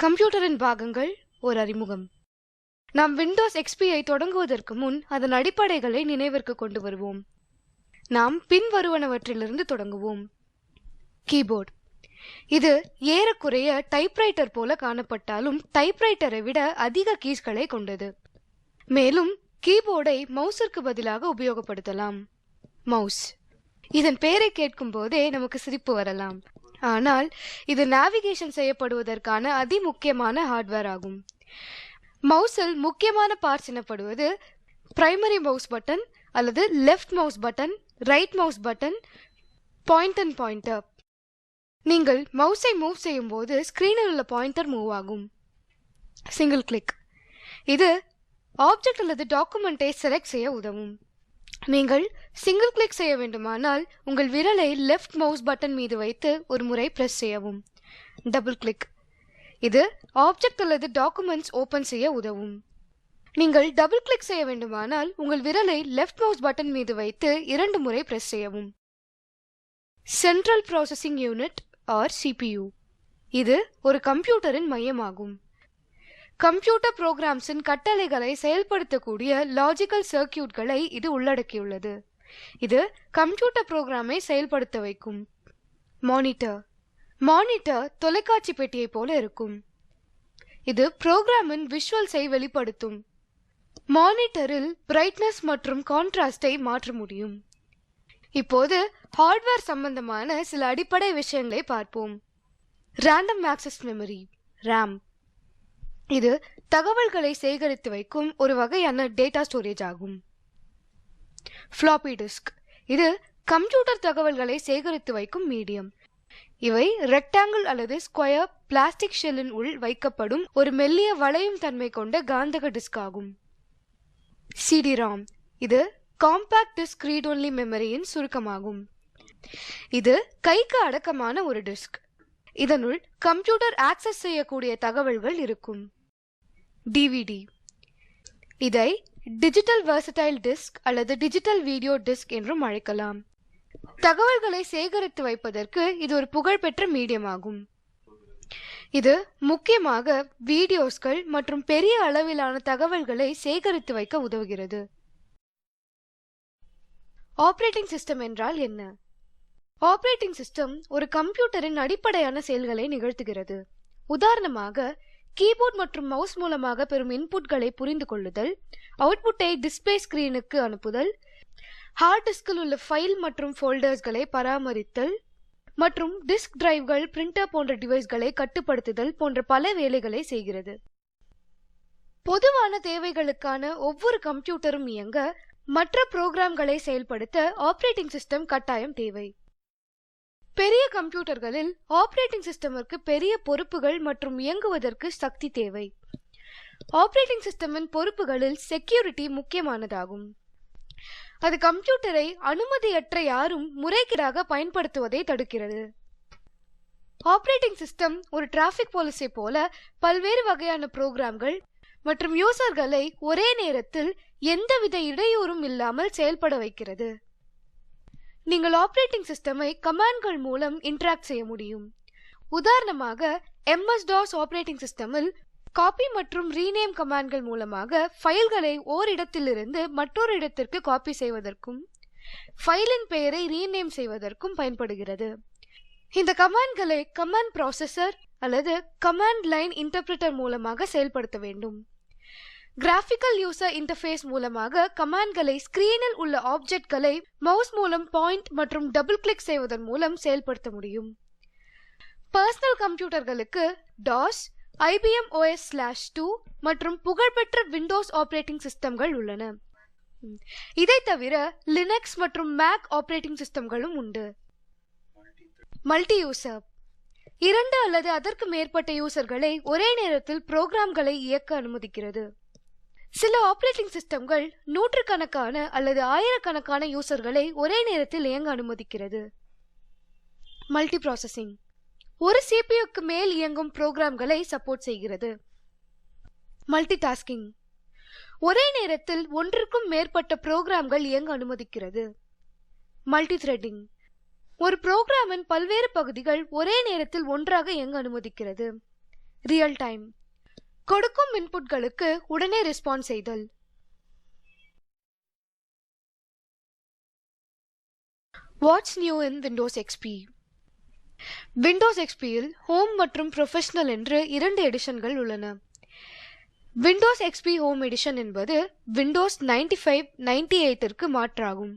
கம்ப்யூட்டரின் பாகங்கள் ஒரு அறிமுகம். நாம் விண்டோஸ் எக்ஸ்பியை தொடங்குவதற்கு முன் அதன் அடிப்படைகளை நினைவிற்கு கொண்டு வருவோம். நாம் பின்வருவனவற்றிலிருந்து தொடங்குவோம். கீபோர்டு. இது ஏறக்குறைய டைப்ரைட்டர் போல காணப்பட்டாலும் டைப்ரைட்டரை விட அதிக கீஸ்களை கொண்டது. மேலும் கீபோர்டை மவுஸிற்கு பதிலாக உபயோகப்படுத்தலாம். மவுஸ். இதன் பெயரை கேட்கும் போதே நமக்கு சிரிப்பு வரலாம். ஆனால் இது நேவிகேஷன் செய்யப்படுவதற்கான அதிமுக்கியமான ஹார்ட்வேர் ஆகும். மவுஸில் முக்கியமான பார்ட்ஸ் எனப்படுவது பிரைமரி மவுஸ் பட்டன் அல்லது left mouse button, right mouse button, point and pointer. நீங்கள் மவுஸை மூவ் செய்யும் போது ஸ்கிரீனில் உள்ள பாயிண்டர் மூவ் ஆகும். Single click. இது ஆப்ஜெக்ட் அல்லது டாக்குமெண்ட்டை செலக்ட் செய்ய உதவும். நீங்கள் சிங்கிள் கிளிக் செய்ய வேண்டுமானால் உங்கள் விரலை லெஃப்ட் மவுஸ் பட்டன் மீது வைத்து ஒரு முறை பிரஸ் செய்யவும். Double click. இது ஆப்ஜெக்ட் அல்லது டாக்குமெண்ட்ஸ் ஓபன் செய்ய உதவும். நீங்கள் டபுள் கிளிக் செய்ய வேண்டுமானால் உங்கள் விரலை லெஃப்ட் மவுஸ் பட்டன் மீது வைத்து 2 முறை பிரஸ் செய்யவும். Central processing unit or CPU. இது ஒரு கம்ப்யூட்டரின் மையமாகும். கம்ப்யூட்டர் புரோகிராம்ஸின் கட்டளைகளை செயல்படுத்தக்கூடிய லாஜிக்கல் சர்க்கியூட்களை இது உள்ளடக்கியுள்ளது. இது கம்ப்யூட்டர் புரோகிராமை செயல்படுத்த வைக்கும். மானிட்டர். மானிட்டர் தொலைக்காட்சி பெட்டியை போல இருக்கும். இது புரோகிராமின் விஷுவல்ஸை வெளிப்படுத்தும். மானிட்டரில் பிரைட்னஸ் மற்றும் கான்ட்ராஸ்டை மாற்ற முடியும். இப்போது ஹார்ட்வேர் சம்பந்தமான சில அடிப்படை விஷயங்களை பார்ப்போம். Random access memory RAM. இது தகவல்களை சேகரித்து வைக்கும் ஒரு வகையான டேட்டா ஸ்டோரேஜ் ஆகும். Floppy disk. இது கம்ப்யூட்டர் தகவல்களை சேகரித்து வைக்கும் மீடியம். இவை ரெக்டாங்கிள் அல்லது ஸ்கொயர் பிளாஸ்டிக் ஷெல்லின் உள் வைக்கப்படும் ஒரு மெல்லிய வளையும் தன்மை கொண்ட காந்தக டிஸ்க் ஆகும். CD-ROM. இது காம்பாக்ட் டிஸ்க் ரீட் ஒன்லி மெமரியின் சுருக்கமாகும். இது கைக்கு அடக்கமான ஒரு டிஸ்க். இதனுள் கம்ப்யூட்டர் ஆக்சஸ் செய்யக்கூடிய தகவல்கள் இருக்கும். DVD. இதை டிஜிட்டல் வெர்சடைல் டிஸ்க் அல்லது டிஜிட்டல் வீடியோ டிஸ்க் என்றும் அழைக்கலாம். தகவல்களை சேகரித்து வைப்பதற்கு இது ஒரு புகழ்பெற்ற மீடியம் ஆகும். இது முக்கியமாக வீடியோஸ்கள் மற்றும் பெரிய அளவிலான தகவல்களை சேகரித்து வைக்க உதவுகிறது. ஆபரேட்டிங் சிஸ்டம் என்றால் என்ன? ஆபரேட்டிங் சிஸ்டம் ஒரு கம்ப்யூட்டரின் அடிப்படையான செயல்களை நிகழ்த்துகிறது. உதாரணமாக கீபோர்ட் மற்றும் மவுஸ் மூலமாக பெறும் இன்புட்களை புரிந்து கொள்ளுதல், அவுட்புட்டை டிஸ்பிளே ஸ்கிரீனுக்கு அனுப்புதல், ஹார்ட் டிஸ்கில் உள்ள ஃபைல் மற்றும் ஃபோல்டர்ஸ்களை பராமரித்தல் மற்றும் டிஸ்க் டிரைவ்கள், பிரிண்டர் போன்ற டிவைஸ்களை கட்டுப்படுத்துதல் போன்ற பல வேலைகளை செய்கிறது. பொதுவான தேவைகளுக்கான ஒவ்வொரு கம்ப்யூட்டரும் இயங்க மற்ற புரோகிராம்களை செயல்படுத்த ஆபரேட்டிங் சிஸ்டம் கட்டாயம் தேவை. பெரிய கம்ப்யூட்டர்களில் ஆபரேட்டிங் சிஸ்டமிற்கு பெரிய பொறுப்புகள் மற்றும் இயங்குவதற்கு சக்தி தேவை. ஆபரேட்டிங் சிஸ்டமின் பொறுப்புகளில் செக்யூரிட்டி முக்கியமானதாகும். அது கம்ப்யூட்டரை அனுமதியற்ற யாரும் முறைகேடாக பயன்படுத்துவதை தடுக்கிறது. ஆபரேட்டிங் சிஸ்டம் ஒரு டிராஃபிக் போலீஸை போல பல்வேறு வகையான புரோகிராம்கள் மற்றும் யூசர்களை ஒரே நேரத்தில் எந்தவித இடையூறும் இல்லாமல் செயல்பட வைக்கிறது. நீங்கள் ஆபரேட்டிங் சிஸ்டமை கமாண்ட்கள் மூலம் இன்டராக்ட் செய்ய முடியும். உதாரணமாக MS-DOS ஆபரேட்டிங் சிஸ்டமில் காப்பி மற்றும் ரீநேம் கமாண்ட்கள் மூலமாக ஃபைல்களை ஓரிடத்திலிருந்து மற்றொரு இடத்திற்கு காப்பி செய்வதற்கும் ஃபைலின் பெயரை ரீநேம் செய்வதற்கும் பயன்படுகிறது. இந்த கமாண்ட்களை கமாண்ட் ப்ராசஸர் அல்லது கமாண்ட் லைன் இன்டர்பிரிட்டர் மூலமாக செயல்படுத்த வேண்டும். கிராஃபிக்கல் யூசர் இன்டர்ஃபேஸ் மூலமாக கமாண்ட்களை ஸ்கிரீனில் உள்ள ஆப்ஜெக்ட்களை மவுஸ் மூலம் பாயிண்ட் மற்றும் டபுள் கிளிக் செய்வதன் மூலம் செயல்படுத்த முடியும். பர்சனல் கம்ப்யூட்டர்களுக்கு DOS, IBM OS/2 மற்றும் புகழ்பெற்ற விண்டோஸ் ஆபரேட்டிங் சிஸ்டம்கள் உள்ளன. இதை தவிர லினக்ஸ் மற்றும் மேக் ஆபரேட்டிங் சிஸ்டம்களும் உண்டு. Multi user. 2 அல்லது அதற்கு மேற்பட்ட யூசர்களை ஒரே நேரத்தில் புரோகிராம்களை இயக்க அனுமதிக்கிறது. சில ஆபரேட்டிங் சிஸ்டம்கள் நூற்றுக்கணக்கான அல்லது ஆயிரக்கணக்கான யூசர்களை ஒரே நேரத்தில் இயங்க அனுமதிக்கிறது. Multi processing. ஒரு CPUக்கு மேல் இயங்கும் புரோகிராம்களை சப்போர்ட் செய்கிறது. Multi tasking. ஒரே நேரத்தில் ஒன்றுக்கும் மேற்பட்ட புரோகிராம்கள் இயங்க அனுமதிக்கிறது. Multi threading. ஒரு புரோகிராமின் பல்வேறு பகுதிகள் ஒரே நேரத்தில் ஒன்றாக இயங்க அனுமதிக்கிறது. Real time. கொடுக்கும் இன்புட்களுக்கு உடனே ரெஸ்பான்ஸ் செய்தல். What's new in Windows XP? Windows எக்ஸ்பியில் ஹோம் மற்றும் ப்ரொஃபஷனல் என்று 2 எடிஷன்கள் உள்ளன. விண்டோஸ் எக்ஸ்பி ஹோம் எடிஷன் என்பது விண்டோஸ் 95-98ற்கு மாற்றாகும்.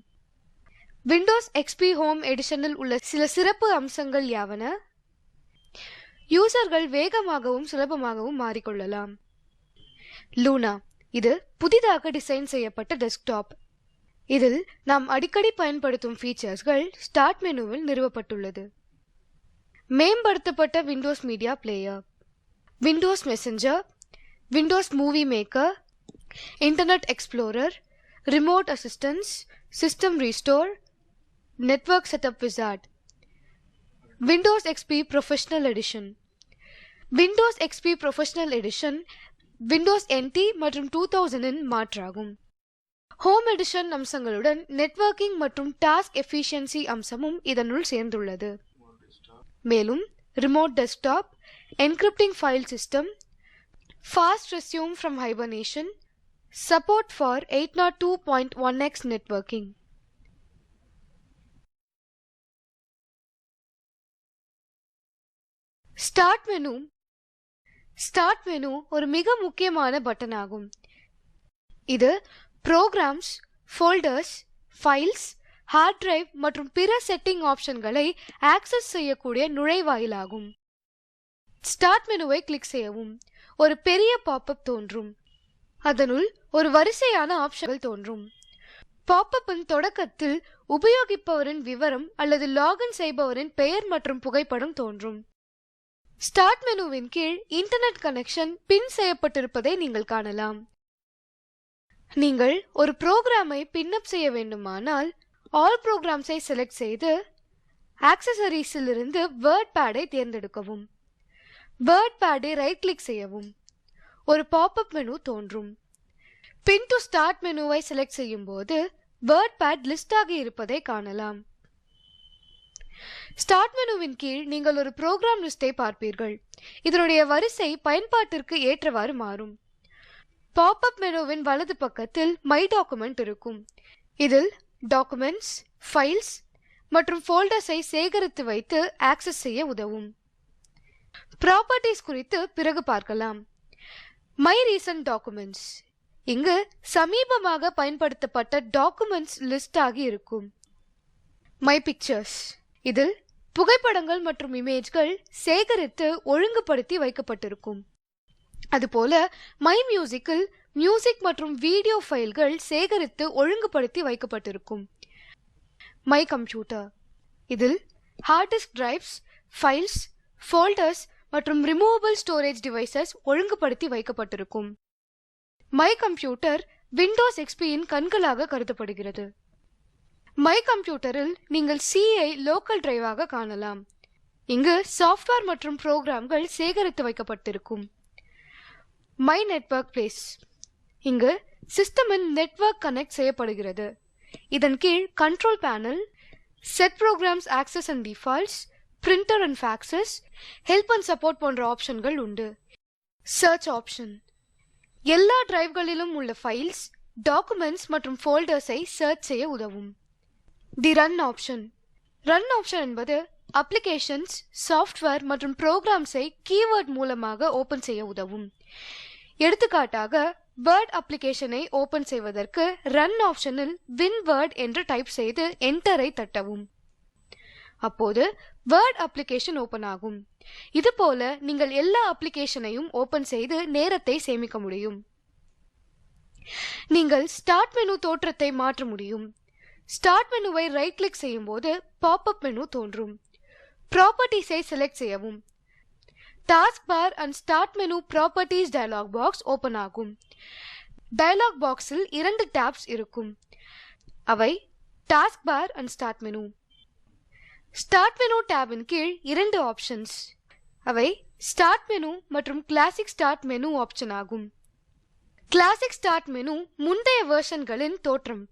விண்டோஸ் எக்ஸ்பி ஹோம் எடிஷனில் உள்ள சில சிறப்பு அம்சங்கள் யாவன? யூசர்கள் வேகமாகவும் சுலபமாகவும் மாறிக்கொள்ளலாம். லூனா, இது புதிதாக டிசைன் செய்யப்பட்ட டெஸ்க்டாப். இதில் நாம் அடிக்கடி பயன்படுத்தும் ஃபீச்சர்ஸ்கள் ஸ்டார்ட் மெனுவில் நிறுவப்பட்டுள்ளது. மேம்படுத்தப்பட்ட Windows media player, Windows messenger, Windows movie maker, Internet Explorer, remote assistance, system restore, network setup wizard. Windows XP professional edition. Windows XP professional edition Windows NT மற்றும் 2000 மாற்றாகும். ஹோம் எடிஷன் அம்சங்களுடன் நெட்வொர்க்கிங் மற்றும் task efficiency அம்சமும் இதனுள் சேர்ந்துள்ளது. மேலும் remote desktop, encrypting file system, fast resume from hibernation, support for 802.1x networking. Start menu ஒரு மிக முக்கியமான பட்டன் ஆகும். இது programs, folders, files, hard drive மற்றும் பிற செட்டிங் ஆப்ஷன்களை ஆக்சஸ் செய்யக்கூடிய நுழைவாயிலாகும். ஸ்டார்ட் மெனுவை கிளிக் செய்யவும் ஒரு பெரிய பாப்அப் தோன்றும். அதனுள் ஒரு வரிசையான ஆப்ஷன்கள் தோன்றும். பாப்அப்பின் தொடக்கத்தில் உபயோகிப்பவரின் விவரம் அல்லது லாகின் செய்பவரின் பெயர் மற்றும் புகைப்படம் தோன்றும். ஸ்டார்ட் மெனுவின் கீழ் இன்டர்நெட் கனெக்ஷன் பின் செய்யப்பட்டிருப்பதை நீங்கள் காணலாம். நீங்கள் ஒரு புரோகிராமை பின்னப் செய்ய வேண்டுமானால் ஆல் புரோகிராம்ஸை செலக்ட் செய்து ஆக்சசரிஸில் இருந்து வேர்ட் பேடை தேர்ந்தெடுக்கவும். வேர்ட் பேடை ரைட் கிளிக் செய்யவும். ஒரு பாப்அப் மெனு தோன்றும். பின் டு ஸ்டார்ட் மெனுவை செலக்ட் செய்யும் போது வேர்ட் பேட் லிஸ்ட் ஆகி இருப்பதை காணலாம். ஸ்டார்ட் மெனுவின் கீழ் நீங்கள் ஒரு புரோகிராம் லிஸ்டை பார்ப்பீர்கள். இதனுடைய வரிசை பயன்பாட்டிற்கு ஏற்றவாறு மாறும். பாப்அப் மெனுவின் வலது பக்கத்தில் மை டாக்குமெண்ட் இருக்கும். இதில் டாக்குமெண்ட்ஸ், ஃபைல்ஸ் மற்றும் ஃபோல்டர்ஸை சேகரித்து வைத்து ஆக்சஸ் செய்ய உதவும். ப்ராப்பர்ட்டிஸ் குறித்து பிறகு பார்க்கலாம். மை ரீசன்ட் டாக்குமெண்ட்ஸ், இங்கு சமீபமாக பயன்படுத்தப்பட்ட டாக்குமெண்ட்ஸ் லிஸ்ட் ஆகி இருக்கும். மை பிக்சர்ஸ், இதில் புகைப்படங்கள் மற்றும் இமேஜ்கள் சேகரித்து ஒழுங்குபடுத்தி வைக்கப்பட்டிருக்கும். அதுபோல மை மியூசிக்கில் மியூசிக் மற்றும் வீடியோ ஃபைல்கள் சேகரித்து ஒழுங்குபடுத்தி வைக்கப்பட்டிருக்கும். மை கம்ப்யூட்டர், இதில் hard disk drives, files, folders மற்றும் ரிமூவபிள் ஸ்டோரேஜ் டிவைசஸ் ஒழுங்குபடுத்தி வைக்கப்பட்டிருக்கும். மை கம்ப்யூட்டர் விண்டோஸ் எக்ஸ்பியின் கண்களாக கருதப்படுகிறது. மை கம்ப்யூட்டரில் நீங்கள் C-ஐ லோக்கல் டிரைவாக காணலாம். இங்கு சாஃப்ட்வேர் மற்றும் புரோகிராம்கள் சேகரித்து வைக்கப்பட்டிருக்கும். மை நெட்வொர்க் பிளேஸ், இங்கு சிஸ்டமின் நெட்வொர்க் கனெக்ட் செய்யப்படுகிறது. இதன் கீழ் control panel, set programs access and defaults, printer and faxes, help and support போன்ற ஆப்ஷன்கள் உண்டு. சர்ச் ஆப்ஷன், எல்லா டிரைவ்களிலும் உள்ள ஃபைல்ஸ், டாக்குமெண்ட்ஸ் மற்றும் ஃபோல்டர்ஸை சர்ச் செய்ய உதவும். தி ரன் ஆப்ஷன் என்பது அப்ளிகேஷன்ஸ், சாஃப்ட்வேர் மற்றும் ப்ரோக்ராம்ஸை கீவேர்ட் மூலமாக ஓபன் செய்ய உதவும். எடுத்துக்காட்டாக வேர்ட் அப்ளிகேஷனை ஓபன் செய்வதற்கு ரன் ஆப்ஷனில் WinWord என்று டைப் செய்து என்டரை தட்டவும். அப்போது வேர்ட் அப்ளிகேஷன் ஓபன் ஆகும். இதுபோல நீங்கள் எல்லா அப்ளிகேஷனையும் ஓபன் செய்து நேரத்தை சேமிக்க முடியும். நீங்கள் ஸ்டார்ட் மெனு தோற்றத்தை மாற்ற முடியும். ஸ்டார்ட் மெனுவை ரைட் கிளிக் செய்யும் போது பாப்அப் மெனு தோன்றும். ப்ராப்பர்ட்டிஸை செலக்ட் செய்யவும். Task bar and start menu properties dialog box open ஆகும். டயலாக் பாக்ஸில் 2 டாப்ஸ் இருக்கும். அவை task bar and start menu. Start menu டேபின் கீழ் 2 ஆப்ஷன்ஸ். அவை ஸ்டார்ட் மெனு மற்றும் கிளாசிக் ஸ்டார்ட் மெனு ஆப்ஷன் ஆகும். கிளாசிக் ஸ்டார்ட் மெனு முந்தைய வெர்ஷன்களின் தோற்றம்.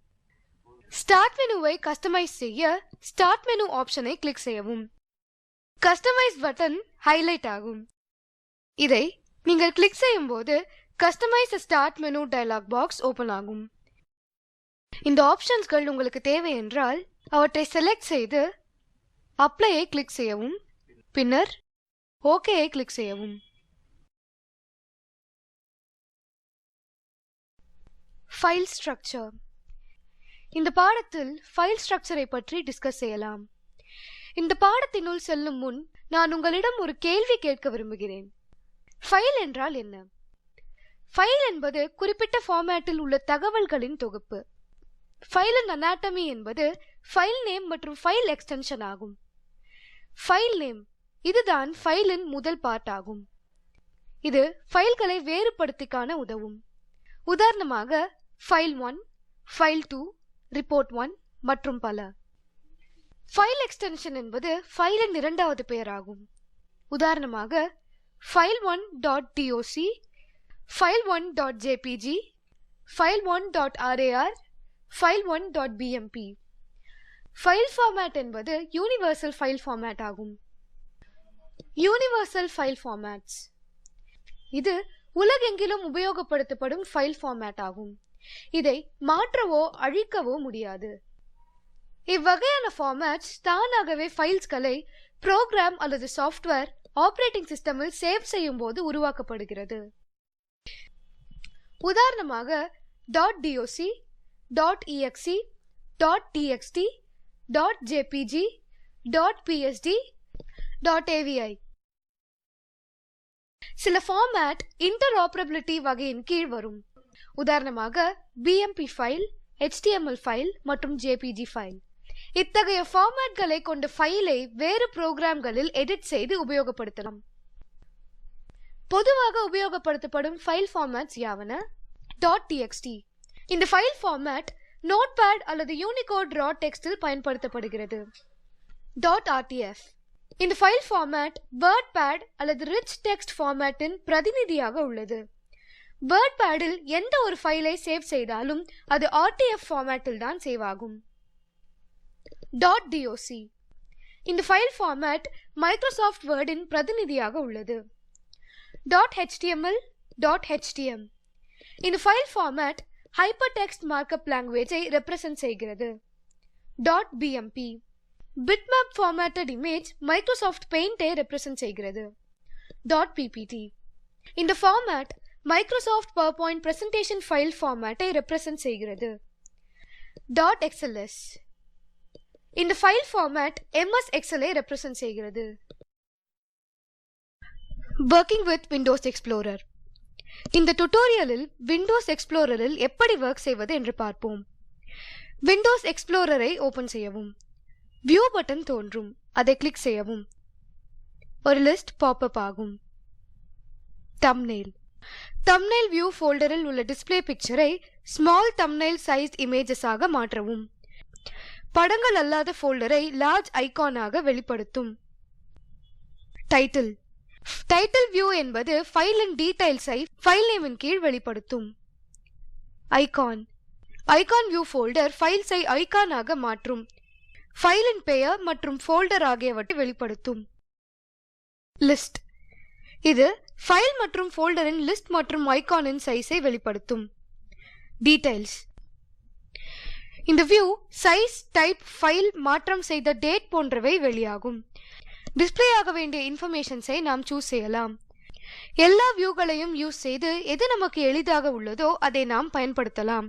ஸ்டார்ட் மெனுவை கஸ்டமைஸ் செய்ய ஸ்டார்ட் மெனு ஆப்ஷனை கிளிக் செய்யவும். கஸ்டமைஸ் பட்டன் ஹைலைட் ஆகும். இதை நீங்கள் கிளிக் செய்யும் போது customize start menu dialogue box open ஆகும். இந்த ஆப்ஷன்ஸ்கள் உங்களுக்கு தேவை என்றால் அவற்றை செலக்ட் செய்து அப்ளையை கிளிக் செய்யவும், பின்னர் ஓகேயை கிளிக் செய்யவும். File structure. இந்த பாடத்தில் ஃபைல் ஸ்ட்ரக்சரை பற்றி டிஸ்கஸ் செய்யலாம். இந்த பாடத்தினுள் செல்லும் முன் நான் உங்களிடம் ஒரு கேள்வி கேட்க விரும்புகிறேன். ஃபைல் என்றால் என்ன? ஃபைல் என்பது குறிப்பிட்ட ஃபார்மேட்டில் உள்ள தகவல்களின் தொகுப்பு. ஃபைலின் அனாட்டமி என்பது ஃபைல் நேம் மற்றும் ஃபைல் எக்ஸ்டென்ஷன் ஆகும். ஃபைல் நேம் இதுதான் ஃபைலின் முதல் பார்ட் ஆகும். இது ஃபைல்களை வேறுபடுத்தி காண உதவும். உதாரணமாக ஃபைல் 1, ஃபைல் 2, ரிப்போர்ட் 1 மற்றும் பல. ஃபைல் எக்ஸ்டென்ஷன் என்பது ஃபைலின் இரண்டாவது பெயராகும். உதாரணமாக file 1.doc, file 1.jpg, file 1.rar, file 1.bmp. File format என்பது யூனிவர்சல் ஃபைல் ஃபார்மேட் ஆகும். யூனிவர்சல் ஃபைல் ஃபார்மேட்ஸ் இது உலகெங்கிலும் உபயோகப்படுத்தப்படும் ஃபைல் ஃபார்மேட் ஆகும். இதை மாற்றவோ அழிக்கவோ முடியாது. இவ்வகையான ஃபார்மேட்ஸ் தானாகவே ஃபைல்ஸ்களை புரோகிராம் அல்லது சாஃப்ட்வேர் ஆபரேட்டிங் சிஸ்டமில் சேவ் செய்யும் போது உருவாக்கப்படுகிறது. உதாரணமாக .doc, .exe, .txt, .jpg, .psd, .avi. சில ஃபார்மேட் இன்டர்ஆபரபிலிட்டி வகையின் கீழ் வரும். உதாரணமாக BMP ஃபைல், HTML ஃபைல் மற்றும் JPG ஃபைல். இத்தகைய ஃபார்மேட்களை கொண்ட ஃபைலை வேறு புரோகிராம்களில் எடிட் செய்து உபயோகப்படுத்தலாம். பொதுவாக உபயோகப்படுத்தப்படும் ஃபைல் ஃபார்மேட்ஸ் யாவன? .txt. இந்த ஃபைல் ஃபார்மேட் நோட்பேட் அல்லது யூனிகோட் ரா டெக்ஸ்டில் பயன்படுத்தப்படுகிறது. .rtf. இந்த ஃபைல் ஃபார்மேட் வேர்ட்பேட் அல்லது ரிச் டெக்ஸ்ட் ஃபார்மேட்டின் பிரதிநிதியாக உள்ளது. வேர்ட்பேடில் எந்த ஒரு ஃபைலை சேவ் செய்தாலும் அது RTF ஃபார்மேட்டில் தான் சேவ் ஆகும். .doc. இந்த ஃபைல் ஃபார்மேட் மைக்ரோசாஃப்ட் வேர்டின் பிரதிநிதியாக உள்ளது. .html, .htm. இந்த file format hyper text markup லாங்குவேஜை ரெப்ரசன்ட் செய்கிறது. .bmp. Bitmap formatted image Microsoft பெயிண்டை ரெப்ரசன்ட் செய்கிறது. .ppt. இந்த format Microsoft PowerPoint presentation file ஃபார்மேட்டை ரெப்ரசன்ட் செய்கிறது. .xls. இந்த ஃபைல் ஃபார்மேட் MS Excelஐ ரெப்ரசன்ட் செய்கிறது. Working with Windows Explorer. இந்த டுட்டோரியலில் விண்டோஸ் எக்ஸ்ப்ளோரரில் எப்படி ஒர்க் செய்வது என்று பார்ப்போம். விண்டோஸ் எக்ஸ்ப்ளோரரை ஓபன் செய்யவும். வியூ பட்டன் தோன்றும். அதை கிளிக் செய்யவும். ஒரு லிஸ்ட் பாப்அப் ஆகும். தம்ப்நெயில். தம்ப்நெயில் வியூ ஃபோல்டரில் உள்ள டிஸ்ப்ளே பிக்சரை ஸ்மால் தம்ப்நெயில் சைஸ்ட் இமேஜஸ் ஆக மாற்றவும். படங்கள் அல்லாத ஃபோல்டரை லார்ஜ் ஐகானாக வெளிப்படுத்தும். டைட்டில். டைட்டில் வியூ என்பது ஃபைலின் டீடைல்ஸை ஃபைல் நேமின் கீழ் வெளிப்படுத்தும். ஐகான். ஐகான் வியூ ஃபோல்டர் ஃபைல்ஸை ஐகானாக மாற்றும். ஃபைலின் பெயர் மற்றும் ஃபோல்டர் ஆகியவற்றை வெளிப்படுத்தும். லிஸ்ட். இது ஃபைல் மற்றும் ஃபோல்டரின் லிஸ்ட் மற்றும் ஐகானின் சைஸை வெளிப்படுத்தும். டீடைல்ஸ். இந்த வியூ சைஸ், டைப், ஃபைல், மாற்றம் செய்த டேட் போன்றவை வெளியாகும். டிஸ்ப்ளே ஆக வேண்டிய இன்ஃபர்மேஷன்ஸை நாம் சூஸ் செய்யலாம். எல்லா வியூகளையும் யூஸ் செய்து எது நமக்கு எளிதாக உள்ளதோ அதை நாம் பயன்படுத்தலாம்.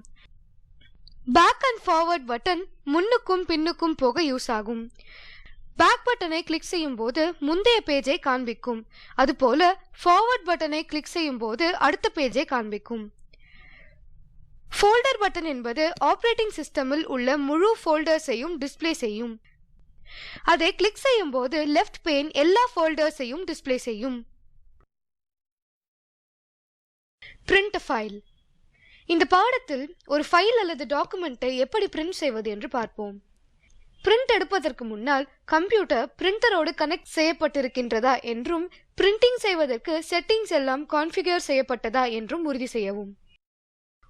பேக் அண்ட் ஃபார்வர்ட் பட்டன் முன்னுக்கும் பின்னுக்கும் போக யூஸ் ஆகும். பேக் பட்டனை கிளிக் செய்யும் போது முந்தைய பேஜை காண்பிக்கும். அதுபோல ஃபார்வர்ட் பட்டனை கிளிக் செய்யும் போது அடுத்த பேஜை காண்பிக்கும். ஃபோல்டர் பட்டன் என்பது ஆபரேட்டிங் சிஸ்டமில் உள்ள முழு ஃபோல்டர்ஸையும் டிஸ்ப்ளே செய்யும். அதை கிளிக் செய்யும் போது லெஃப்ட் பேன் எல்லா ஃபோல்டர்ஸையும் டிஸ்ப்ளே செய்யும். Print file. இந்த பாடத்தில் ஒரு ஃபைல் அல்லது டாக்குமெண்ட்டை எப்படி பிரிண்ட் செய்வது என்று பார்ப்போம். பிரிண்ட் எடுப்பதற்கு முன்னால் கம்ப்யூட்டர் பிரிண்டரோடு கனெக்ட் செய்யப்பட்டிருக்கின்றதா என்றும் பிரிண்டிங் செய்வதற்கு செட்டிங்ஸ் எல்லாம் கான்ஃபிகர் செய்யப்பட்டதா என்றும் உறுதி செய்யவும்.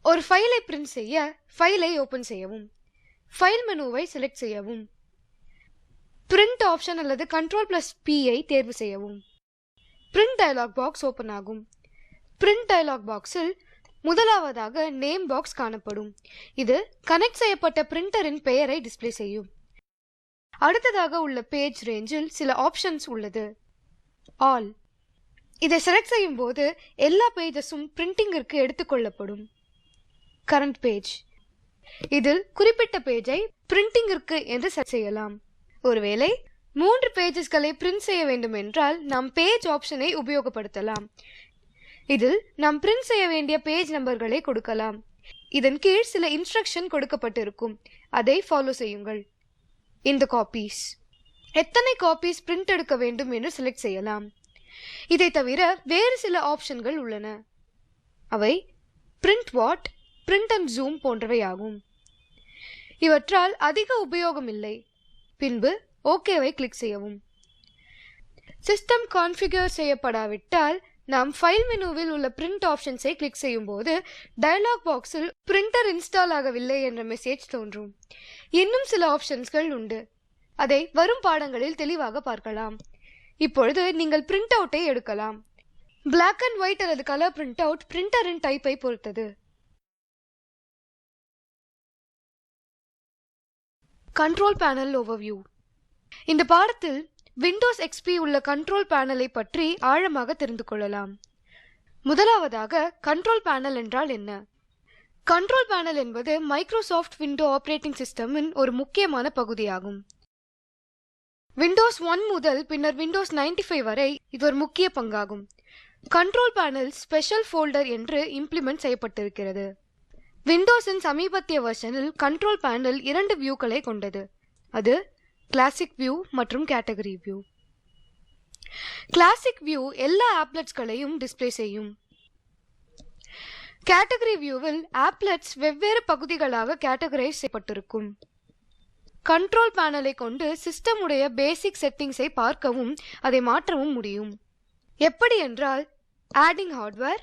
ஒரு ஃபைலை பிரிண்ட் செய்ய ஃபைலை ஓபன் செய்யவும். ஃபைல் மெனுவை செலக்ட் செய்யவும். பிரிண்ட் ஆப்ஷன் அல்லது Ctrl+P ஐ தேர்வு செய்யவும். பிரிண்ட் டயலாக் பாக்ஸ் ஓபன் ஆகும். பிரிண்ட் டயலாக் பாக்ஸில் முதலாவதாக நேம் பாக்ஸ் காணப்படும். இது கனெக்ட் செய்யப்பட்ட பிரிண்டரின் பெயரை டிஸ்ப்ளே செய்யும். அடுத்ததாக உள்ள பேஜ் ரேஞ்சில் சில ஆப்ஷன்ஸ் உள்ளது. ஆல் இதை செலக்ட் செய்யும் போது எல்லா பேஜஸும் பிரிண்டிங்கிற்கு எடுத்துக்கொள்ளப்படும். கரண்ட் பேஜ் இதில் குறிப்பிட்ட பேஜை பிரிண்டிங்கிற்கு என்று செட் செய்யலாம். ஒருவேளை 3 பேஜஸ்களை பிரிண்ட் செய்ய வேண்டும் என்றால் நாம் பேஜ் ஆப்ஷனை உபயோகப்படுத்தலாம். இதில் நாம் பிரிண்ட் செய்ய வேண்டிய பேஜ் நம்பர்களை கொடுக்கலாம். இதன் கீழ் சில இன்ஸ்ட்ரக்ஷன் கொடுக்கப்பட்டிருக்கும். அதை ஃபாலோ செய்யுங்கள். இந்த காப்பீஸ் எத்தனை காப்பீஸ் பிரிண்ட் எடுக்க வேண்டும் என்று செலக்ட் செய்யலாம். இதை தவிர வேறு சில ஆப்ஷன்கள் உள்ளன. அவை print what, print and zoom போன்றவை ஆகும். இவற்றால் அதிக உபயோகம் இல்லை. பின்பு ஓகேவை கிளிக் செய்யவும். சிஸ்டம் கான்ஃபிகர் செய்யப்படாவிட்டால் நாம் ஃபைல் மெனுவில் உள்ள பிரிண்ட் ஆப்ஷன்ஸை கிளிக் செய்யும் போது டயலாக் பாக்ஸில் பிரிண்டர் இன்ஸ்டால் ஆகவில்லை என்ற மெசேஜ் தோன்றும். இன்னும் சில ஆப்ஷன்ஸ்கள் உண்டு. அதை வரும் பாடங்களில் தெளிவாக பார்க்கலாம். இப்பொழுது நீங்கள் பிரிண்ட் அவுட்டை எடுக்கலாம். பிளாக் அண்ட் ஒயிட் அல்லது கலர் பிரிண்ட் அவுட் பிரிண்டரின் டைப்பை பொறுத்தது. Control panel overview. இந்த பாடத்தில் விண்டோஸ் எக்ஸ்பி உள்ள கண்ட்ரோல் பேனலை பற்றி ஆழமாக தெரிந்து கொள்ளலாம். முதலாவதாக கண்ட்ரோல் பேனல் என்றால் என்ன? கண்ட்ரோல் பேனல் என்பது மைக்ரோசாஃப்ட் விண்டோ ஆபரேட்டிங் சிஸ்டமின் ஒரு முக்கியமான பகுதியாகும். விண்டோஸ் 1 முதல் பின்னர் விண்டோஸ் 95 வரை இது ஒரு முக்கிய பங்காகும். கண்ட்ரோல் பேனல் ஸ்பெஷல் ஃபோல்டர் என்று இம்ப்ளிமெண்ட் செய்யப்பட்டிருக்கிறது. விண்டோஸின் சமீபத்திய வெர்ஷனில் கண்ட்ரோல் பேனல் 2 வியூக்களை கொண்டது. அது கிளாசிக் வியூ மற்றும் கேட்டகரி வியூ. கிளாசிக் வியூ எல்லா ஆப்லெட்ஸ்களையும் டிஸ்ப்ளே செய்யும். கேட்டகரி வியூவில் ஆப்லெட்ஸ் வெவ்வேறு பகுதிகளாக கேட்டகரைஸ் செய்யப்பட்டிருக்கும். கண்ட்ரோல் பேனலை கொண்டு சிஸ்டம் உடைய பேசிக் செட்டிங்ஸை பார்க்கவும் அதை மாற்றவும் முடியும். எப்படி என்றால் adding hardware,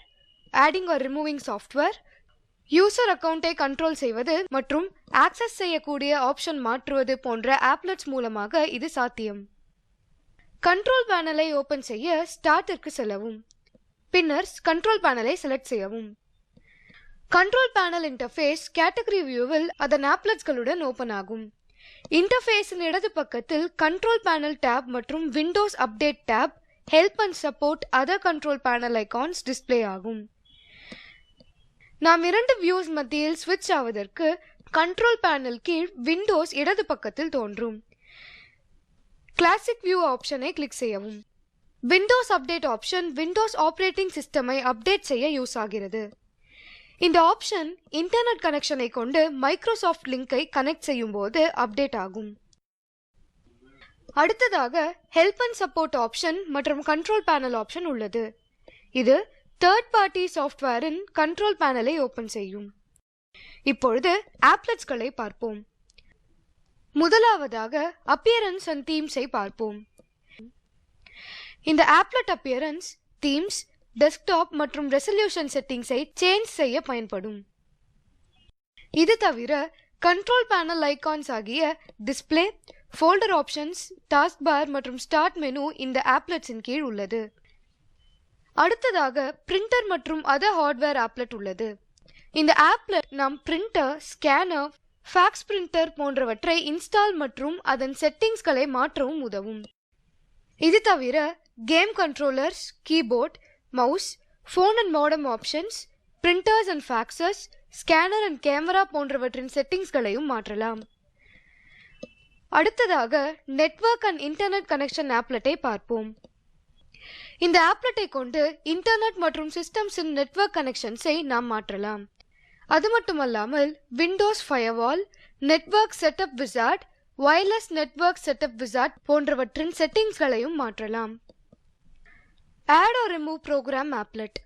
adding or removing software, user அக்கவுண்டை கண்ட்ரோல் செய்வது மற்றும் ஆக்சஸ் செய்யக்கூடிய ஆப்ஷன் மாற்றுவது போன்ற ஆப்லெட்ஸ் மூலமாக இது சாத்தியம். கண்ட்ரோல் பேனலை ஓபன் செய்ய ஸ்டார்ட்டிற்கு செல்லவும். பின்னர் கண்ட்ரோல் பேனலை செலக்ட் செய்யவும். கண்ட்ரோல் பேனல் இன்டர்ஃபேஸ் கேட்டகரி வியூவில் அதன் ஆப்லெட்ஸ்களுடன் ஓபன் ஆகும். இன்டர்ஃபேஸின் இடது பக்கத்தில் கண்ட்ரோல் பேனல் டேப் மற்றும் Windows update tab, help and support other control panel icons display ஆகும். நாம் 2 வியூஸ் மத்தியில் ஸ்விட்ச் ஆவதற்கு கண்ட்ரோல் பேனல் கீழ் விண்டோஸ் இடது பக்கத்தில் தோன்றும். கிளாசிக் வியூ ஆப்ஷனை கிளிக் செய்யவும். Windows update option Windows operating சிஸ்டமை அப்டேட் செய்ய யூஸ் ஆகிறது. இந்த ஆப்ஷன் இன்டர்நெட் கனெக்ஷனை கொண்டு மைக்ரோசாஃப்ட் லிங்கை கனெக்ட் செய்யும் போது அப்டேட் ஆகும். அடுத்ததாக ஹெல்ப் அண்ட் சப்போர்ட் ஆப்ஷன் மற்றும் கண்ட்ரோல் பேனல் ஆப்ஷன் உள்ளது. இது தேர்ட் பார்ட்டி சாஃப்ட்வேரின் கண்ட்ரோல் பேனலை ஓபன் செய்யும். இப்பொழுது ஆப்லெட்ஸ்களை பார்ப்போம். முதலாவதாக அப்பியரன்ஸ் அண்ட் தீம்ஸை பார்ப்போம். இந்த ஆப்லெட் அப்பியரன்ஸ், தீம்ஸ், டெஸ்க்டாப் மற்றும் ரெசல்யூஷன் செட்டிங்ஸை சேஞ்ச் செய்ய பயன்படும். இது தவிர கண்ட்ரோல் பேனல் ஐகான்ஸ் ஆகிய display, folder options, task bar மற்றும் ஸ்டார்ட் மெனு இந்த ஆப்லெட்ஸின் கீழ் உள்ளது. அடுத்ததாக பிரிண்டர் மற்றும் அதர் ஹார்ட்வேர் ஆப்லெட் உள்ளது. இந்த ஆப்லெட் நாம் பிரிண்டர், ஸ்கேனர், ஃபேக்ஸ் பிரிண்டர் போன்றவற்றை இன்ஸ்டால் மற்றும் அதன் செட்டிங்ஸ்களை மாற்றவும் உதவும். இது தவிர game controllers, keyboard, mouse, phone and modem options, printers and faxes, scanner and camera போன்றவற்றின் செட்டிங்ஸ்களையும் மாற்றலாம். அடுத்ததாக நெட்வொர்க் அண்ட் இன்டர்நெட் கனெக்ஷன் ஆப்லெட்டை பார்ப்போம். இந்த ஆப்லெட்டை கொண்டு இன்டர்நெட் மற்றும் சிஸ்டம்ஸின் நெட்வொர்க் கனெக்ஷன்ஸை நாம் மாற்றலாம். அது மட்டுமல்லாமல் Windows firewall, network setup wizard, wireless network setup wizard போன்றவற்றின் செட்டிங்ஸ்களையும் மாற்றலாம். Add or remove program applet.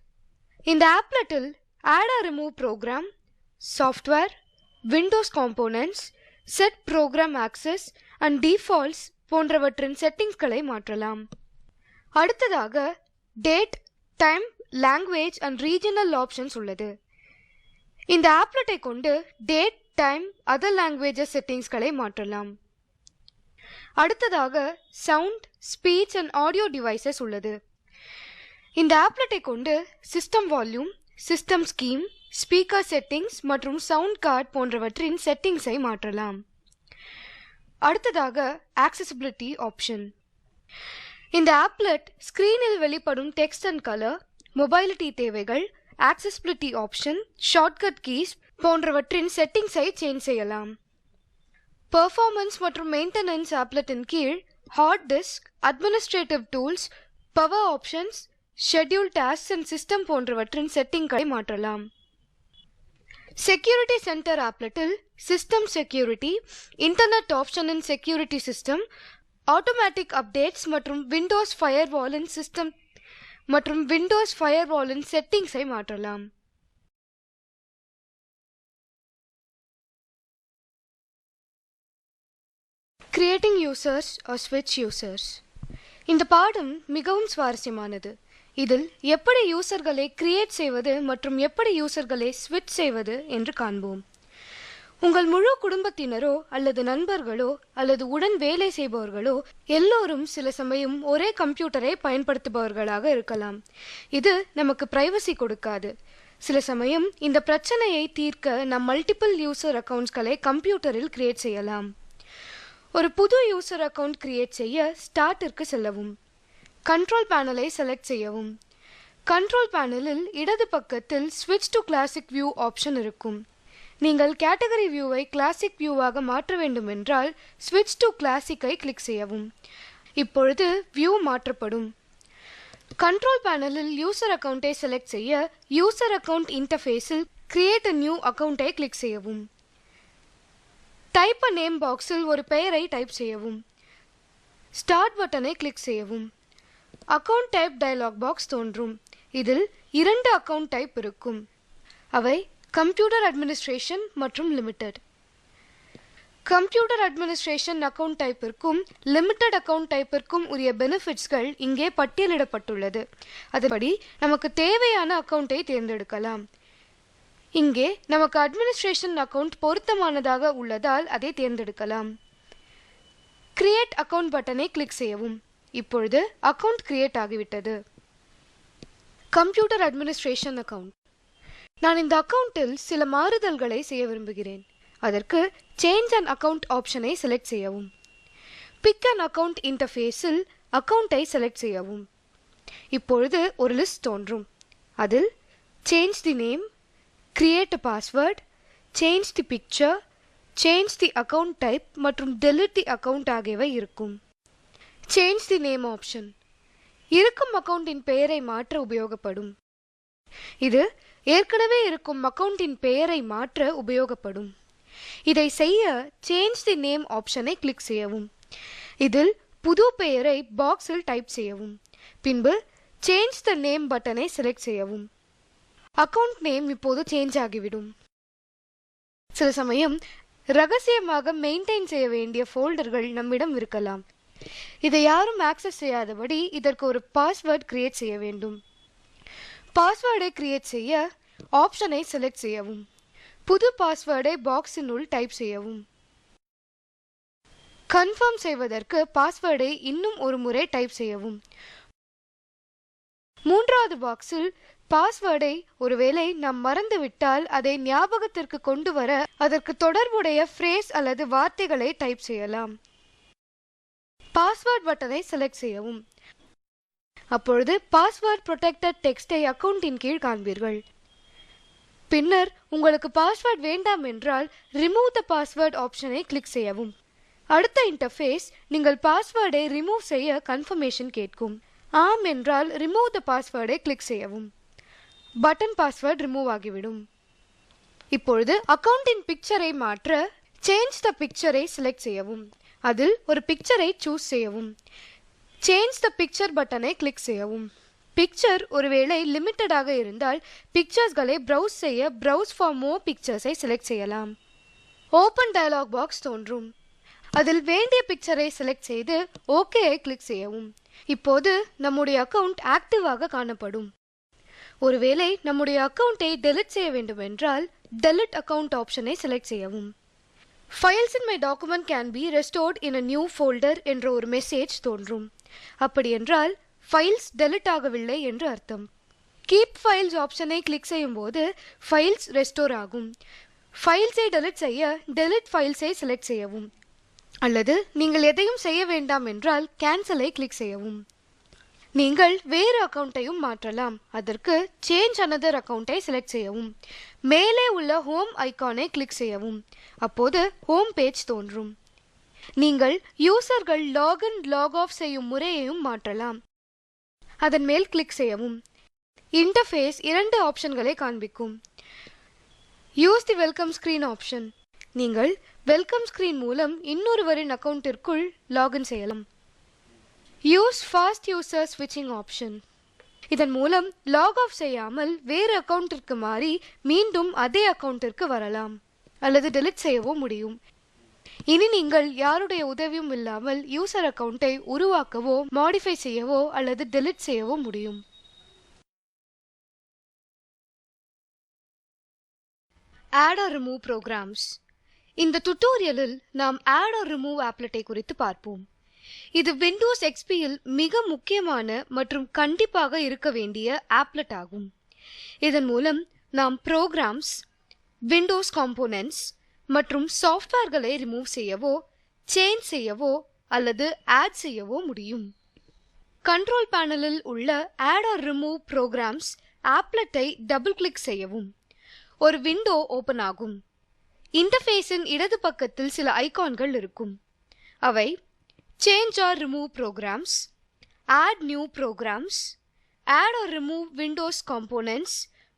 இந்த ஆப்லெட்டில் add or remove program, software, Windows components, set program access and defaults போன்றவற்றின் செட்டிங்ஸ்களை மாற்றலாம். அடுத்ததாக date, time, language and regional options உள்ளது. இந்த ஆப்லெட்டை கொண்டு டேட், டைம், அதர் லாங்குவேஜஸ் செட்டிங்ஸ்களை மாற்றலாம். அடுத்ததாக sound, speech and audio devices உள்ளது. இந்த ஆப்லெட்டை கொண்டு system volume, system scheme, speaker settings மற்றும் சவுண்ட் கார்டு போன்றவற்றின் செட்டிங்ஸை மாற்றலாம். அடுத்ததாக ஆக்சசிபிலிட்டி ஆப்ஷன். இந்த ஆப்லெட் ஸ்கிரீனில் வெளிப்படும் டெக்ஸ்ட் அண்ட் கலர், மொபைலிட்டி தேவைகள், ஆக்சசிபிலிட்டி ஆப்ஷன், ஷார்ட்கட் கீஸ் போன்றவற்றின் செட்டிங்ஸை சேஞ்ச் செய்யலாம். பெர்ஃபார்மன்ஸ் மற்றும் மெயின்டெனன்ஸ் ஆப்லெட்டின் கீழ் hard disk, administrative tools, power options, schedule task and system போன்றவற்றின் செட்டிங்களை மாற்றலாம். செக்யூரிட்டி சென்டர் ஆப்லெட்டில் system security, internet option in security system, automatic updates மற்றும் விண்டோஸ் ஃபயர்வாலின் சிஸ்டம் மற்றும் விண்டோஸ் ஃபயர்வாலின் செட்டிங்ஸை மாற்றலாம். கிரியேட்டிங் யூசர்ஸ் ஆர் ஸ்விட்ச் யூசர்ஸ். இந்த பாடம் மிகவும் சுவாரஸ்யமானது. இதில் எப்படி யூசர்களை கிரியேட் செய்வது மற்றும் எப்படி யூசர்களை ஸ்விட்ச் செய்வது என்று காண்போம். உங்கள் முழு குடும்பத்தினரோ அல்லது நண்பர்களோ அல்லது உடன் வேலை செய்பவர்களோ எல்லோரும் சில சமயம் ஒரே கம்ப்யூட்டரை பயன்படுத்துபவர்களாக இருக்கலாம். இது நமக்கு பிரைவசி கொடுக்காது. சில சமயம் இந்த பிரச்சனையை தீர்க்க நம் மல்டிபிள் யூசர் அக்கவுண்ட்ஸ்களை கம்ப்யூட்டரில் கிரியேட் செய்யலாம். ஒரு புது யூசர் அக்கவுண்ட் கிரியேட் செய்ய ஸ்டார்ட்டிற்கு செல்லவும். கண்ட்ரோல் பேனலை செலக்ட் செய்யவும். கண்ட்ரோல் பேனலில் இடது பக்கத்தில் ஸ்விட்ச் டு கிளாசிக் வியூ ஆப்ஷன் இருக்கும். நீங்கள் கேட்டகரி வியூவை கிளாசிக் வியூவாக மாற்ற வேண்டும் என்றால் ஸ்விட்ச் டு கிளாசிக்கை கிளிக் செய்யவும். இப்பொழுது வியூ மாற்றப்படும். கண்ட்ரோல் பேனலில் யூசர் அக்கவுண்டை செலக்ட் செய்ய யூசர் அக்கவுண்ட் இன்டர்ஃபேஸில் கிரியேட் அ நியூ அக்கவுண்டை கிளிக் செய்யவும். டைப் அ நேம் பாக்ஸில் ஒரு பெயரை டைப் செய்யவும். ஸ்டார்ட் பட்டனை கிளிக் செய்யவும். அக்கவுண்ட் டைப் டயலாக் பாக்ஸ் தோன்றும். இதில் 2 அக்கவுண்ட் டைப் இருக்கும். அவை கம்ப்யூட்டர் அட்மினிஸ்ட்ரேஷன் மற்றும் லிமிடெட். கம்ப்யூட்டர் அட்மினிஸ்ட்ரேஷன் அக்கவுண்ட் டைப்பிற்கும் லிமிடெட் அக்கவுண்ட் டைப்பிற்கும் உரிய பெனிஃபிட்ஸ்கள் இங்கே பட்டியலிடப்பட்டுள்ளது. அதுபடி நமக்கு தேவையான அக்கவுண்டை தேர்ந்தெடுக்கலாம். இங்கே நமக்கு அட்மினிஸ்ட்ரேஷன் அக்கவுண்ட் பொருத்தமானதாக உள்ளதால் அதை தேர்ந்தெடுக்கலாம். கிரியேட் அக்கவுண்ட் பட்டனை கிளிக் செய்யவும். இப்பொழுது அக்கவுண்ட் கிரியேட் ஆகிவிட்டது. Computer administration account. நான் இந்த அக்கவுண்டில் சில மாறுதல்களை செய்ய விரும்புகிறேன். அதற்கு சேஞ்ச் அன் அக்கவுண்ட் ஆப்ஷனை செலக்ட் செய்யவும். பிக் அன் அக்கவுண்ட் இன்டர்ஃபேஸில் அக்கவுண்டை செலக்ட் செய்யவும். இப்பொழுது ஒரு லிஸ்ட் தோன்றும். அதில் change the name, create a password, change the picture, change the account type மற்றும் டெலிட் தி அக்கவுண்ட் ஆகியவை இருக்கும். சேஞ்ச் தி நேம் ஆப்ஷன் இருக்கும் அக்கவுண்டின் பெயரை மாற்ற உபயோகப்படும். இது ஏற்கனவே இருக்கும் அக்கவுண்டின் பெயரை மாற்ற உபயோகப்படும். இதை செய்ய சேஞ்ச் தி நேம் ஆப்ஷனை கிளிக் செய்யவும். இதில் புது பெயரை பாக்ஸில் டைப் செய்யவும். பின்பு சேஞ்ச் த நேம் பட்டனை செலக்ட் செய்யவும். அக்கவுண்ட் நேம் இப்போது சேஞ்ச் ஆகிவிடும். சில சமயம் ரகசியமாக மெயின்டைன் செய்ய வேண்டிய ஃபோல்டர்கள் நம்மிடம் இருக்கலாம். இதை யாரும் ஆக்சஸ் செய்யாதபடி இதற்கு ஒரு பாஸ்வேர்ட் கிரியேட் செய்ய வேண்டும். பாஸ்வேர்டை கிரியேட் செய்ய ஆப்ஷனை செலக்ட் செய்யவும். புது பாஸ்வேர்டை பாக்ஸினுள் டைப் செய்யவும். கன்ஃபார்ம் செய்வதற்கு பாஸ்வேர்டை இன்னும் ஒரு முறை டைப் செய்யவும். 3வது பாக்ஸில் பாஸ்வேர்டை ஒருவேளை நாம் மறந்துவிட்டால் அதை ஞாபகத்திற்கு கொண்டு வர அதற்கு தொடர்புடைய ஃப்ரேஸ் அல்லது வார்த்தைகளை டைப் செய்யலாம். பாஸ்வேர்ட் பட்டனை செலக்ட் செய்யவும். அப்பொழுது பாஸ்வேர்ட் ப்ரொடெக்டட் டெக்ஸ்டை அக்கவுண்டின் கீழ் காண்பீர்கள். பின்னர் உங்களுக்கு பாஸ்வேர்ட் வேண்டாம் என்றால் ரிமூவ் த பாஸ்வேர்ட் ஆப்ஷனை கிளிக் செய்யவும். அடுத்த இன்டர்ஃபேஸ் நீங்கள் பாஸ்வேர்டை ரிமூவ் செய்ய கன்ஃபர்மேஷன் கேட்கும். ஆம் என்றால் ரிமூவ் த பாஸ்வேர்டை கிளிக் செய்யவும். பட்டன் பாஸ்வேர்ட் ரிமூவ் ஆகிவிடும். இப்பொழுது அக்கவுண்டின் பிக்சரை மாற்ற சேஞ்ச் த பிக்சரை செலக்ட் செய்யவும். அதில் ஒரு பிக்சரை சூஸ் செய்யவும். சேஞ்ச் த பிக்சர் பட்டனை கிளிக் செய்யவும். பிக்சர் ஒருவேளை லிமிட்டடாக இருந்தால் பிக்சர்ஸ்களை ப்ரௌஸ் செய்ய ப்ரௌஸ் ஃபார் மோர் பிக்சர்ஸை செலக்ட் செய்யலாம். ஓப்பன் டயலாக் பாக்ஸ் தோன்றும். அதில் வேண்டிய பிக்சரை செலக்ட் செய்து ஓகேயை கிளிக் செய்யவும். இப்போது நம்முடைய அக்கவுண்ட் ஆக்டிவாக காணப்படும். ஒருவேளை நம்முடைய அக்கவுண்டை டெலிட் செய்ய வேண்டும் என்றால் டெலிட் அக்கவுண்ட் ஆப்ஷனை செலக்ட் செய்யவும். Files in my document can be restored in a new folder என்ற ஒரு மெசேஜ் தோன்றும். அப்படி என்றால் ஃபைல்ஸ் டெலிட் ஆகவில்லை என்று அர்த்தம். கீப் ஃபைல்ஸ் ஆப்ஷனை கிளிக் செய்யும் போது ஃபைல்ஸ் ரெஸ்டோர் ஆகும். ஃபைல்ஸை டெலிட் செய்ய டெலிட் ஃபைல்ஸை செலக்ட் செய்யவும், அல்லது நீங்கள் எதையும் செய்ய வேண்டாம் என்றால் கேன்சலை கிளிக் செய்யவும். நீங்கள் வேறு அக்கவுண்ட்டையும் மாற்றலாம். அதற்கு சேஞ்ச் அனதர் அக்கவுண்டை செலக்ட் செய்யவும். மேலே உள்ள ஹோம் ஐகானை கிளிக் செய்யவும். அப்போது ஹோம் பேஜ் தோன்றும். நீங்கள் யூசர்கள் லாகின் லாக் ஆஃப் செய்யும் முறையையும் மாற்றலாம். அதன் மேல் கிளிக் செய்யவும். இன்டர்ஃபேஸ் 2 ஆப்ஷன்களை காண்பிக்கும். Use the welcome screen option. நீங்கள் வெல்கம் ஸ்கிரீன் மூலம் இன்னொருவரின் அக்கவுண்டிற்குள் லாகின் செய்யலாம். யூஸ் ஃபாஸ்ட் யூசர் ஸ்விட்சிங் ஆப்ஷன். இதன் மூலம் லாக் ஆஃப் செய்யாமல் வேறு அக்கவுண்டிற்கு மாறி மீண்டும் அதே அக்கவுண்டிற்கு வரலாம் அல்லது டெலிட் செய்யவோ முடியும். இனி நீங்கள் யாருடைய உதவியும் இல்லாமல் யூசர் அக்கவுண்டை உருவாக்கவோ மாடிஃபை செய்யவோ அல்லது டெலிட் செய்யவோ முடியும். Add or remove programs. இந்த டுட்டோரியலில் நாம் ஆட் ஆர் ரிமூவ் ஆப்லெட்டை குறித்து பார்ப்போம். இது விண்டோஸ் எக்ஸ்பியில் மிக முக்கியமான மற்றும் கண்டிப்பாக இருக்க வேண்டிய ஆப்லெட் ஆகும். இதன் மூலம் நாம் ப்ரோக்ராம்ஸ், விண்டோஸ் காம்போனன்ட்ஸ் மற்றும் சாஃப்ட்வேர்களை ரிமூவ் செய்யவோ, சேஞ்ச் செய்யவோ அல்லது ஆட் செய்யவோ முடியும். கண்ட்ரோல் பேனலில் உள்ள ஆட் ஆர் ரிமூவ் ப்ரோக்ராம்ஸ் ஆப்லெட்டை டபுள் கிளிக் செய்யவும். ஒரு விண்டோ ஓபன் ஆகும். இன்டர்ஃபேஸின் இடது பக்கத்தில் சில ஐகான்கள் இருக்கும். அவை Change or remove programs, add new programs, add or remove Windows components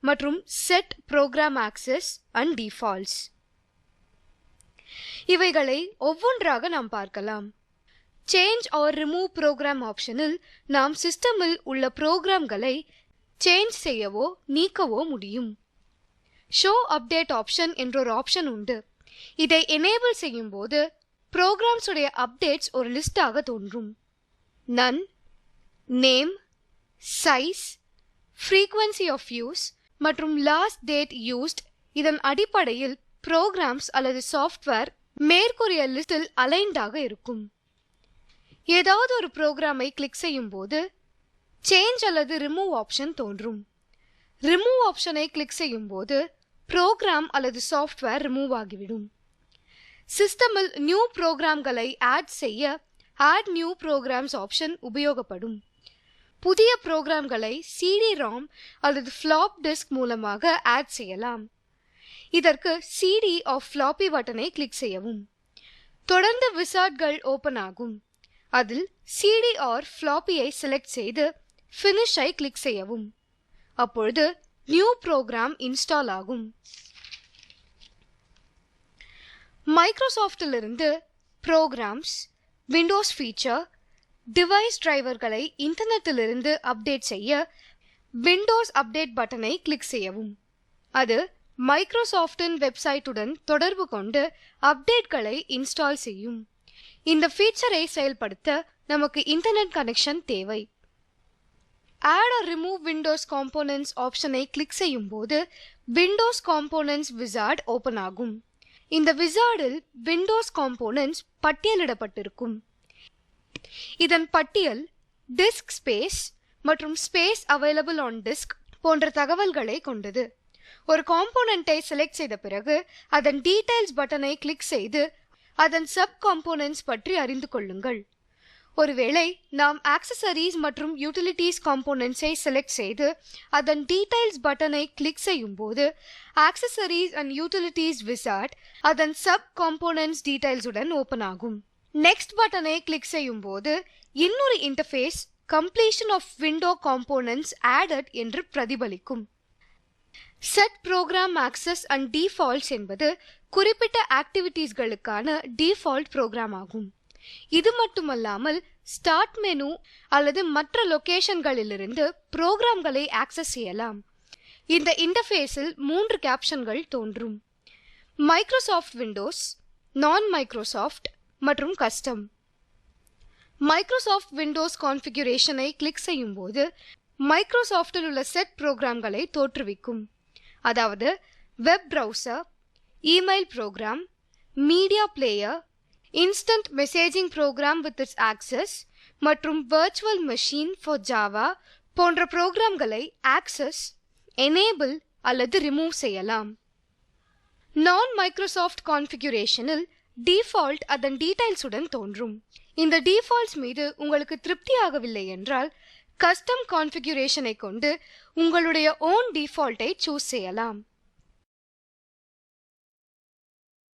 மற்றும் set program access and defaults. இவைகளை ஒவ்வொன்றாக நாம் பார்க்கலாம். Change or remove program ஆப்ஷனில் நாம் சிஸ்டமில் உள்ள புரோகிராம்களை சேஞ்ச் செய்யவோ நீக்கவோ முடியும். Show update ஆப்ஷன் என்ற ஒரு ஆப்ஷன் உண்டு. இதை எனேபிள் செய்யும் போது ப்ரோக்ராம்ஸ் உடைய அப்டேட்ஸ் ஒரு லிஸ்டாக தோன்றும். None, name, size, frequency of use மற்றும் லாஸ்ட் டேட் யூஸ்ட் இதன் அடிப்படையில் ப்ரோக்ராம்ஸ் அல்லது சாஃப்ட்வேர் மேற்கூறிய லிஸ்டில் அலைன்டாக இருக்கும். ஏதாவது ஒரு ப்ரோக்ராமை கிளிக் செய்யும் போது சேஞ்ச் அல்லது ரிமூவ் ஆப்ஷன் தோன்றும். ரிமூவ் ஆப்ஷனை கிளிக் செய்யும் போது ப்ரோக்ராம் அல்லது சாஃப்ட்வேர் ரிமூவ் ஆகிவிடும். சிஸ்டமில் நியூ ப்ரோக்ராம்களை ஆட் செய்ய ஆட் நியூ ப்ரோக்ராம்ஸ் ஆப்ஷன் உபயோகப்படும். புதிய ப்ரோக்ராம்களை CD-ROM அல்லது ஃப்ளாப் டிஸ்க் மூலமாக ஆட் செய்யலாம். இதற்கு CD ஆஃப் ஃப்ளாப்பி பட்டனை கிளிக் செய்யவும். தொடர்ந்து விசார்ட்கள் ஓபன் ஆகும். அதில் CD ஆர் ஃப்ளாப்பியை செலக்ட் செய்து ஃபினிஷை கிளிக் செய்யவும். அப்பொழுது நியூ ப்ரோக்ராம் இன்ஸ்டால் ஆகும். மைக்ரோசாஃப்டிலிருந்து ப்ரோக்ராம்ஸ், விண்டோஸ் ஃபீச்சர், டிவைஸ் டிரைவர்களை இன்டர்நெட்டிலிருந்து அப்டேட் செய்ய விண்டோஸ் அப்டேட் பட்டனை கிளிக் செய்யவும். அது மைக்ரோசாஃப்டின் வெப்சைட்டுடன் தொடர்பு கொண்டு அப்டேட்களை இன்ஸ்டால் செய்யும். இந்த ஃபீச்சரை செயல்படுத்த நமக்கு இன்டர்நெட் கனெக்ஷன் தேவை. Add or remove Windows components ஆப்ஷனை கிளிக் செய்யும் போது விண்டோஸ் காம்போனன்ட்ஸ் விசார்ட் ஓபன் ஆகும். இந்த விசார்டில் விண்டோஸ் காம்போனன்ட்ஸ் பட்டியலிடப்பட்டிருக்கும். இதன் பட்டியல் டிஸ்க் ஸ்பேஸ் மற்றும் ஸ்பேஸ் அவைலபிள் ஆன் டிஸ்க் போன்ற தகவல்களை கொண்டது. ஒரு காம்போனன்ட்டை செலக்ட் செய்த பிறகு அதன் டீடைல்ஸ் பட்டனை கிளிக் செய்து அதன் சப் காம்போனன்ட்ஸ் பற்றி அறிந்து கொள்ளுங்கள். ஒருவேளை நாம் ஆக்சசரிஸ் மற்றும் யூட்டிலிட்டிஸ் காம்போனன்ட்ஸை செலக்ட் செய்து அதன் டீடைல்ஸ் பட்டனை கிளிக் செய்யும் போது ஆக்சசரிஸ் அண்ட் யூட்டிலிட்டிஸ் விசார்ட் அதன் சப் காம்போனன்ட்ஸ் டீடைல்ஸ் உடன் ஓபன் ஆகும். நெக்ஸ்ட் பட்டனை கிளிக் செய்யும் போது இன்னொரு interface completion of window components added என்று பிரதிபலிக்கும். Set program access and defaults என்பது குறிப்பிட்ட ஆக்டிவிட்டீஸ்களுக்கான டிஃபால்ட் ப்ரோக்ராம் ஆகும். இது மட்டுமல்லாமல் ஸ்டார்ட் மெனு அல்லது மற்ற லொகேஷன்களிலிருந்து புரோகிராம்களை ஆக்சஸ் செய்யலாம். இந்த இன்டர்ஃபேஸில் 3 கேப்ஷன்கள் தோன்றும். மைக்ரோசாஃப்ட் விண்டோஸ், நான் மைக்ரோசாஃப்ட் மற்றும் கஸ்டம். மைக்ரோசாஃப்ட் விண்டோஸ் கான்ஃபிகுரேஷனை கிளிக் செய்யும் போது மைக்ரோசாஃப்டில் உள்ள செட் புரோகிராம்களை தோற்றுவிக்கும். அதாவது web browser, email program, media player, instant messaging program with its access மற்றும் Virtual Machine for Java போன்ற புரோகிராம்களை ஆக்சஸ், எனேபிள் அல்லது ரிமூவ் செய்யலாம். நான் மைக்ரோசாஃப்ட் கான்ஃபிகுரேஷனில் டிஃபால்ட் அதன் டீடைல்ஸ் உடன் தோன்றும். இந்த டிஃபால்ட்ஸ் மீது உங்களுக்கு திருப்தியாகவில்லை என்றால் கஸ்டம் கான்ஃபிகுரேஷனை கொண்டு உங்களுடைய ஓன் டிஃபால்ட்டை சூஸ் செய்யலாம்.